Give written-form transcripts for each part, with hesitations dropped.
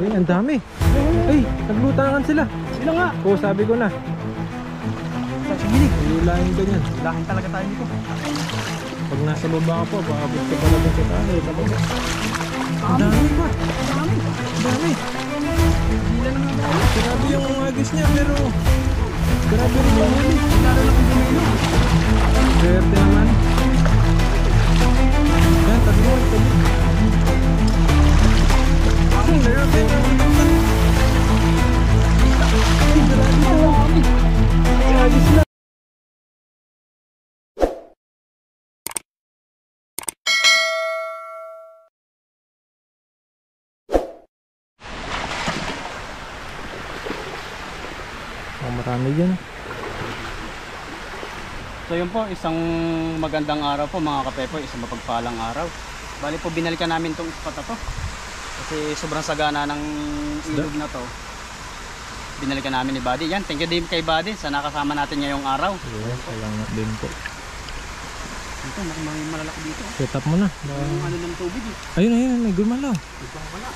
Uy, ang dami. Ay, naglutangan sila. Sila nga. Oo, sabi ko na. Sige. Ilulahin ka niyan. Laking talaga tayo dito. Pag nasa baba ka po, paabot ka pala dun sa tayo. Ang dami pa. Ang dami. Grabe yung agis niya, pero grabe rin yung huli. Lalo na kung bumilo. Swerte naman. Yan, tabi mo, tabi. Ay, grabe yung agis na. Marami dyan. So yun po, isang magandang araw po mga kapepo, isang mapagpalang araw. Bali po binalikan namin itong spot na to kasi sobrang sagana ng ilog na to. Binalikan namin ni Buddy. Yan, thank you din kay Buddy sa nakasama natin ngayong araw. Yeah, salamat din po. Ito, may malalaki dito. Set up mo na. Yung ano ng tubig eh. Ayun, ayun, may gumalaw. Wala.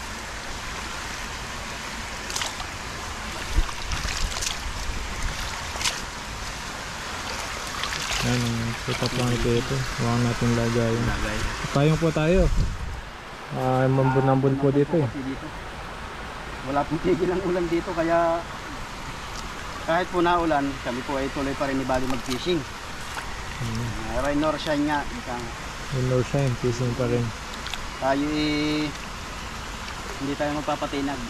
Ayun, set up lang ito. Huwag natin lagay. Payong po tayo. Mambun-ambun po dito eh. Wala pong tigil ang ulan dito kaya kahit po naulan, kami po ay tuloy pa rin ni Buddy mag-fishing. Rain or shine nga. Rain or shine, fishing pa rin. Tayo hindi tayo magpapatinag.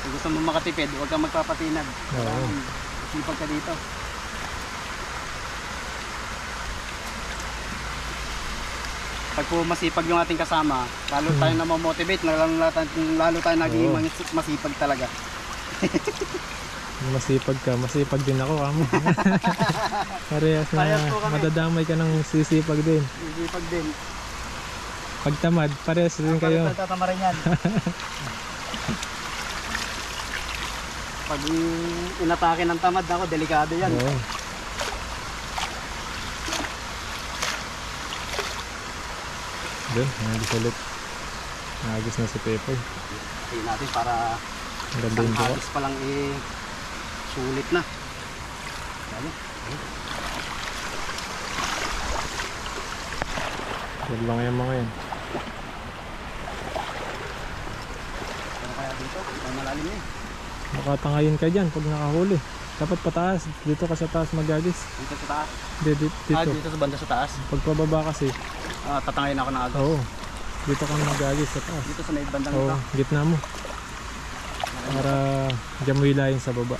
Kung gusto mo makatipid, huwag kang magpapatinag. Sipag ka dito. Pag po masipag yung ating kasama, lalo tayo na motivate, lalo tayo naging masipag talaga. Masipag ka, masipag din ako kamo. Parehas na madadamay ka ng sisipag din. Sisipag din. Pagtamad, parehas din kayo. Tatama rin yan. Pag inatake ng tamad ako, delikado yan. Oo. Doon, nagis ulit. Nagis na si Pepoy. Tingnan natin para ganda yung buka. agis pa lang sulit na. Yan lang yung mga yan. Ano kaya dito? May malalim eh. Makatangayin ka dyan pag nakahuli. Dapat pataas, dito ka sa taas magagis. Dito sa taas? Dito. Dito sa banda sa taas? Pag pababa kasi. Tatangayin ako ng agos. Oo. Dito ka magagis sa taas. Dito sa may bandang Oo, ito. gitna mo. Para dyan mo hilahin sa baba.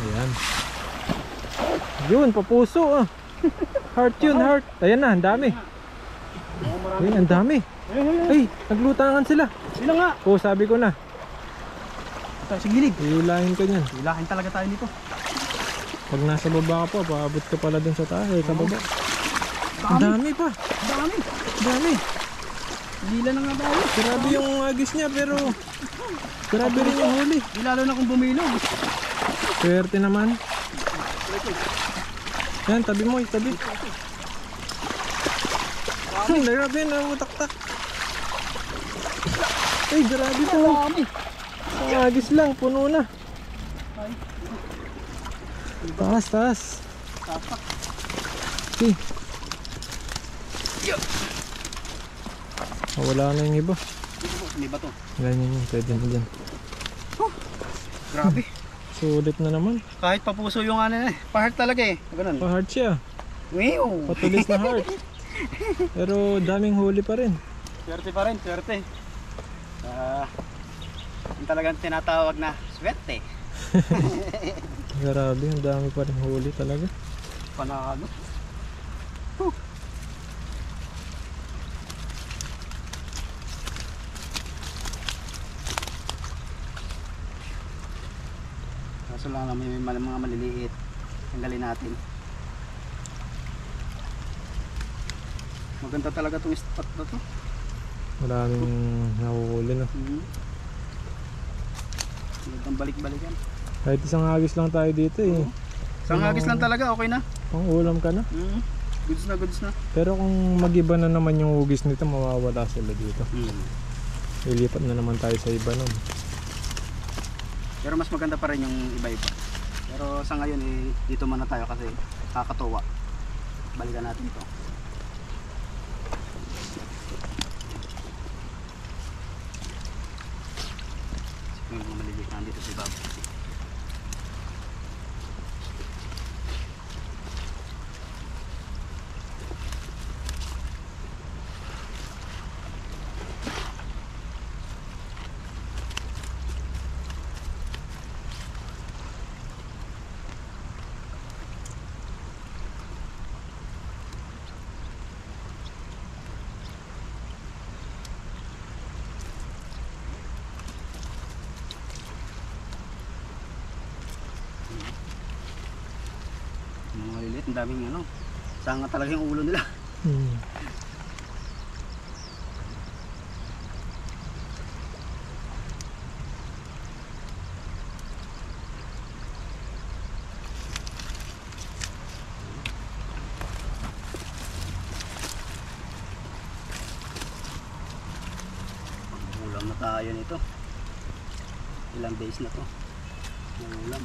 Ayan. Yun, papuso ah. Heart yun, heart. Ayan na, ang dami. Ay, ang dami. Ay, naglutangan sila. Sila nga. Oo, sabi ko na. Tayo sa gilid. Hilahin ka niyan. Hilahin talaga tayo dito. Pag nasa baba ka pa, paabot ka pala dun sa taas, sa baba. Ang dami pa. Dami. Dami. Hila na nga tayo. Grabe yung agis niya, pero grabe rin yung huli. Di lalo na kung bumilog. Swerte naman. Yan, tabi mo, tabi. Ay, grabe na, utak-tak. Ay, grabe po. Dami. Ang agis lang, puno na. Taas, taas. Tapak. Okay. Wala na yung iba. May bato. Ganyan yun, pwede na dyan. Grabe. Sulit na naman. Kahit papuso yung ano eh. Pa-heart talaga eh. Ganun. Pa-heart siya. Wow. Patulis na heart. Pero daming huli pa rin. Swerte pa rin, swerte. Yung talagang tinatawag na swerte. Grabe, ang dami pa rin huli talaga. Panalo. Kaso lang naman may mga maliliit. Tanggalin natin. Maganda talaga itong spot na to. Maraming nahuhuli na. Magandang balik-balikan. Kahit isang hagis lang tayo dito eh. Isang hagis lang talaga, okay na. Pang ulam ka na. Goods na. Pero kung mag-iba na naman yung hugis nito, mawawala sila dito. Ilipat na naman tayo sa iba nun. Pero mas maganda pa rin yung iba-iba. Pero sa ngayon dito muna tayo kasi kakatuwa. Balikan natin to. Yung mga maliliit na dito sa ibabaw. Mga maliliit, ang daming ano. Sanga talaga yung ulo nila. Ulam na tayo nito. Ilang days na to ng ulam.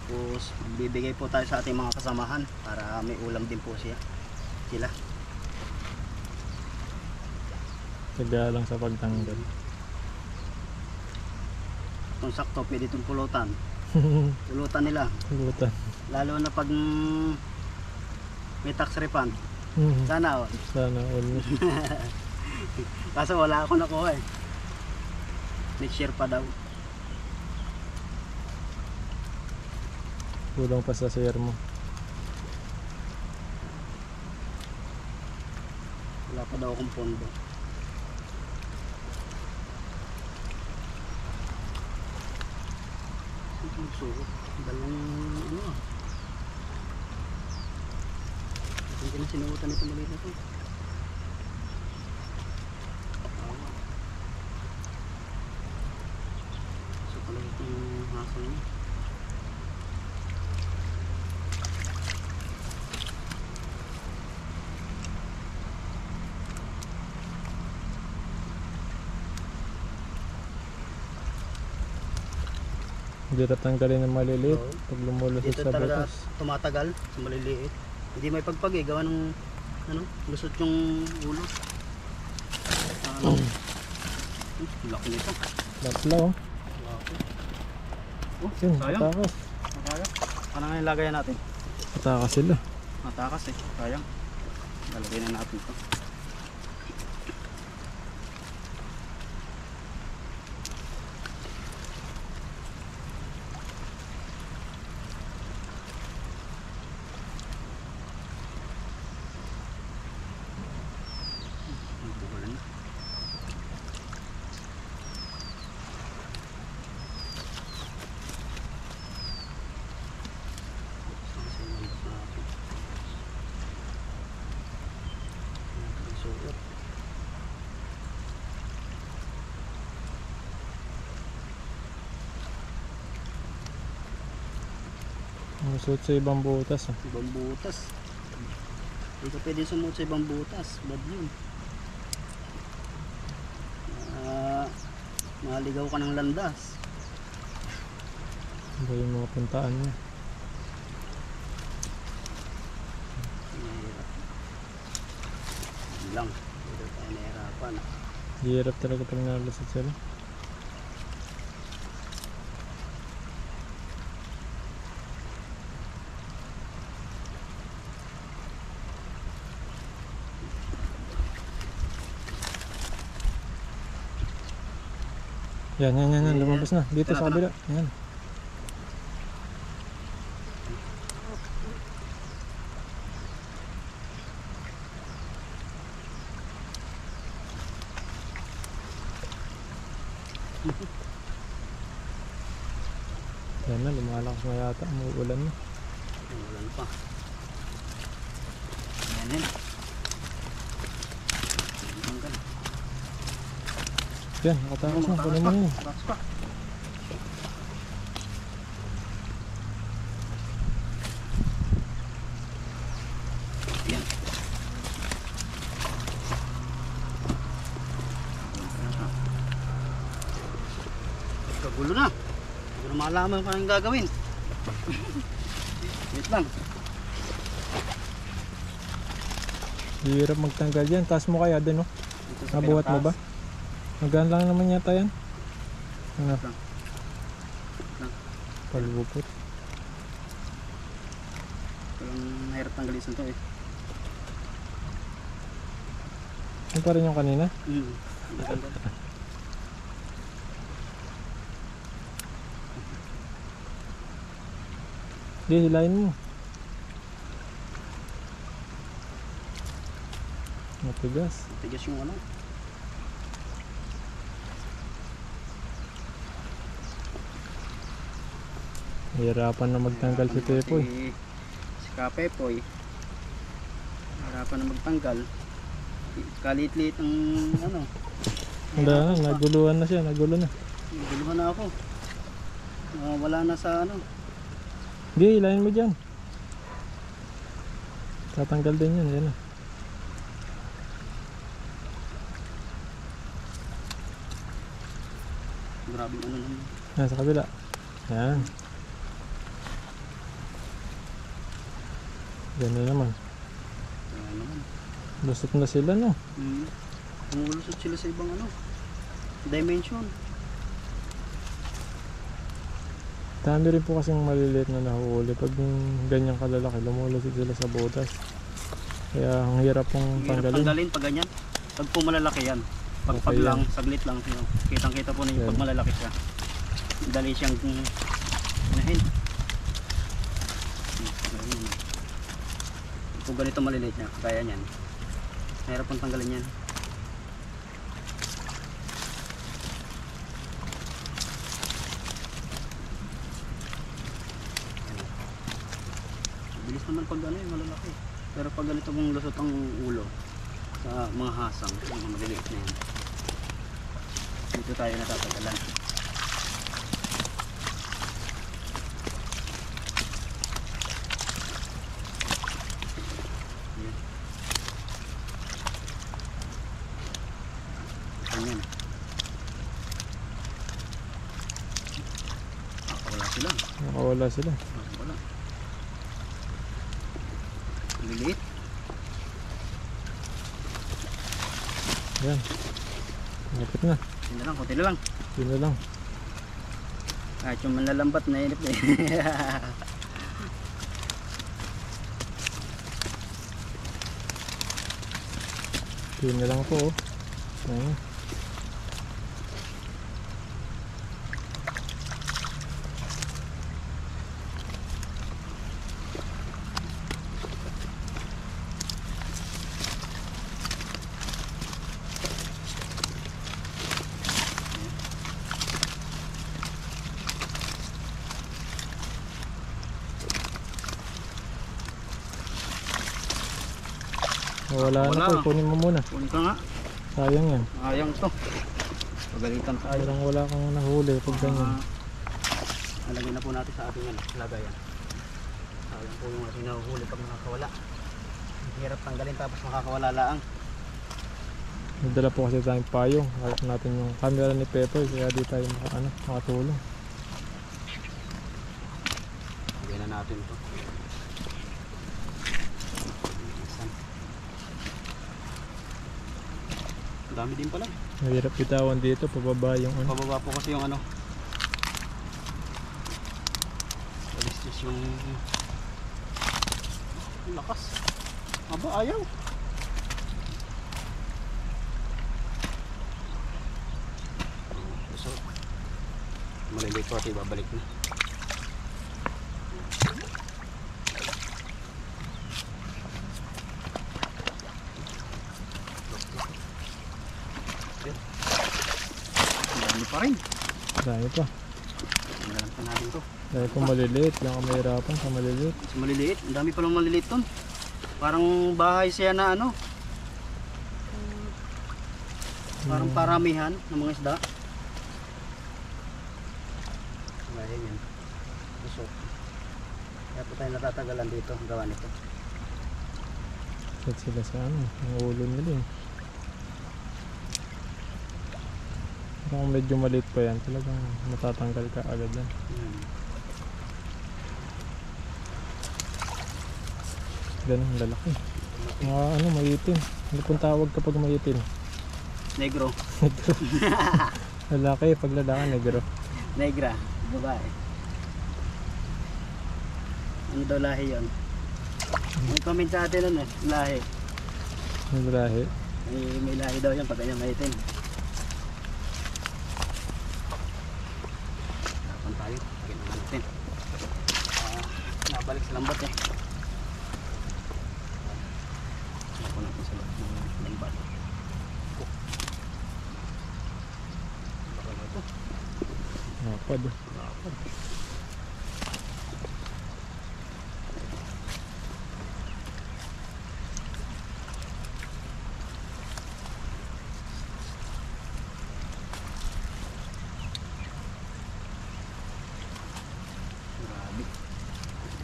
Tapos bibigay po tayo sa ating mga kasamahan para may ulam din po sila. Taga lang sa pagtanggal. Kung sakto pwede itong pulutan. Pulutan nila. Pulutan. Lalo na pag may tax refund. Sana all. Sana all. Kaso wala ako nakuha eh. Next year pa daw. Kulang pa sa share mo. Wala pa daw akong pondo. Magsuot. Dalawang ano ah. Hindi na sinuotan ito maliit na ito. So pala itong hasal niya. Hirap tanggalin ng maliliit Oo. pag lumulusot Dito sa talaga butas. tumatagal sa maliliit. Hindi may pagpag eh, gawa ng ano, lusot yung ulo. Ano? Laki nito. Lapla oh. Oh, Yun, sayang. matakas. Sayang. Ano nga yung lagayan natin? Matakas sila. Matakas eh, sayang. Lalagay na natin ito. Musot sa ibang butas ah. Ibang butas. Hindi ka pwede sumuot sa ibang butas. Bad yun. Maligaw ka ng landas. Iba yung mga puntaan mo. Mahirap. Yun lang. Dito tayo nahirapan. Hirap talaga pag nalusot sila. Yan, lumabas na. Dito sa kabila. Yan. Yan na, lumalakas na yata. Umuulan na. Umulan pa. Ayan yun. Yan, nakatakas na. Kunin mo yun. Takas pa. Yan. Magulo na. Hindi ko na malaman kung anong gagawin. Wait lang. Hirap magtanggal yan. Taas mo kaya din, no? Dito sa Nabuhat mo ba? pinakatas. Magaan lang naman yata yan. Ano? Lang. Lang. Palupot. Walang mahirap tanggalin to eh. Yan pa rin yung kanina. Natanggal. Hindi, hilahin mo. Matigas. Tigas yung ano. Hirapan na magtanggal si Pepoy. Si Kapepoy. Hirapan na magtanggal. Kalit-lit ang ano. Wala na, naguluhan na siya, nagulo na. Naguluhan na ako. Wala na sa ano. Hindi, hilahin mo dyan. Tatanggal din yan, yan na. Grabe ano naman. Yan, sa kabila. Yan. Ganun naman. Ano naman. Lusot na sila, no? Tumulusot sila sa ibang ano. Dimension. Dami rin po kasing maliliit na nahuhuli. Pag ganyang kalalaki, lumulusot sila sa botas. Kaya ang hirap pong Hirap tanggalin. tanggalin pag ganyan. Pag po malalaki yan. Pag Okay lang, yan. saglit lang. Kitang kita po ninyo Yan. pag malalaki siya. Dali siyang inahin. Kung ganito maliliit niya, kaya niyan. Mahirap pong tanggalin yan. Bilis naman pag ano yung malalaki. Pero pag ganito mong lusot ang ulo sa mga hasang, mga maliliit na yan. Dito tayo natatagalan. Ayan. Ganyan. Wala sila. Nakawala sila. Wala. Liliit. Yan. Lapit na. Yun na lang, konti na lang. Yun na lang. Kahit yung manlalambat na inip na eh. Yun na lang po, oh. Ayan. Wala na Wala. po, kunin mo muna. Kunin ko nga. Sayang yan. Ayang to. Pagalitan tayo. Parang wala kang nahuli pag ganyan. Alagyan na po natin sa ating lagayan. Sayang po yung ating nahuhuli pag nakakawala. Hirap tanggalin tapos makakawala laang. Nagdala po kasi tayong payong. Hawak natin yung camera ni Pepoy kaya di tayo makatulong. Lagyan na natin ito. Ang dami din pala. Mahirap bitawan dito, pababa yung ano. Pababa po kasi yung ano. Alis yung lakas. Aba, ayaw. So, maliliit po at ibabalik na. Dami pa rin. Dahil pa. Tingnan pa natin to. Dahil po maliliit, lang ang mahirapan sa maliliit. Mas maliliit. Ang dami palang maliliit ton. Parang bahay siya na ano. Parang paramihan ng mga isda. Ayan yan. Usok. Kaya po tayo natatagalan dito ang gawa nito. Set sila sa ano, ang ulo nila eh. Kung medyo maliit pa yan, talagang matatanggal ka agad yan. Ganun, lalaki. Mga ano, maitim. Ano pong tawag kapag maitim? Negro. Negro. Lalaki, pag lalaki, negro. Negra. Babae. Ano daw lahi yun? May comment sa atin nun lahi. May lahi. May lahi daw yan pag ganyan maitim. Dapan tayo. Pagkinaman natin. Nabalik sa lambat eh. Napo natin sa lambat. Bakal ito. Napad. Grabe.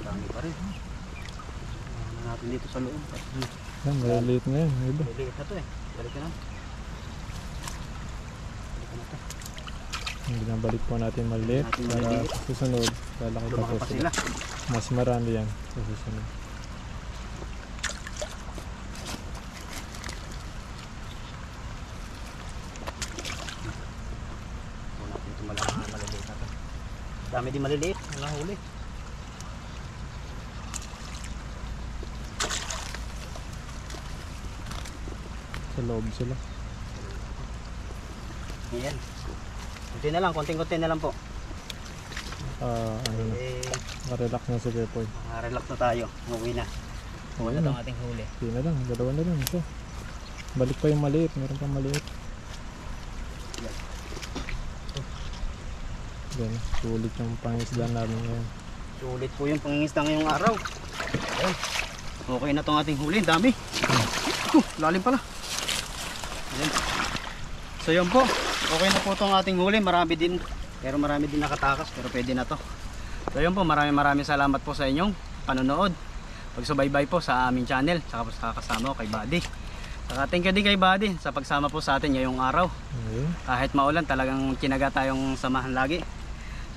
Dami pa rin. Ano natin dito sa loob. Yan, maliliit na yan. Iba. Liliit na to eh. Balik ka na. Balik ka na to. Binabalik po natin maliit Natin para maliliit. sa susunod lalaki pa Lumaki po pa sila. sila. Mas marami yan sa susunod. Huwag natin ito maliliit na to. Dami din maliliit. Mga huli. Sa loob sila. Ayan. Kunti na lang. Konting-kunti na lang po. Ano na, relax na si Pepoy. Relax na tayo. Umuwi na. Huwag na Ayun itong ating huli. Hindi na lang, dalawa na lang ito. Balik pa yung maliit, meron pang maliit. Yan, sulit yung pangisda namin ngayon. Sulit po yung pangingisda ngayong araw. Ayan. Okay na itong ating huli. Dami. Lalim pala. Ayan. So yun po. Okay na po itong ating huli. Marami din. Pero marami din nakatakas. Pero pwede na to. So yun po. Maraming salamat po sa inyong panonood. Pagsubaybay po sa aming channel. Saka po sa kasama ko kay Buddy. Saka thank you din kay Buddy sa pagsama po sa atin ngayong araw. Okay. Kahit maulan talagang kinaga tayong samahan lagi.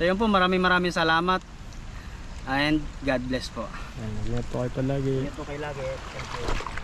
So yun po. Maraming salamat. And God bless po. Ingat po kayo palagi. Ingat po kayo lagi. Thank you.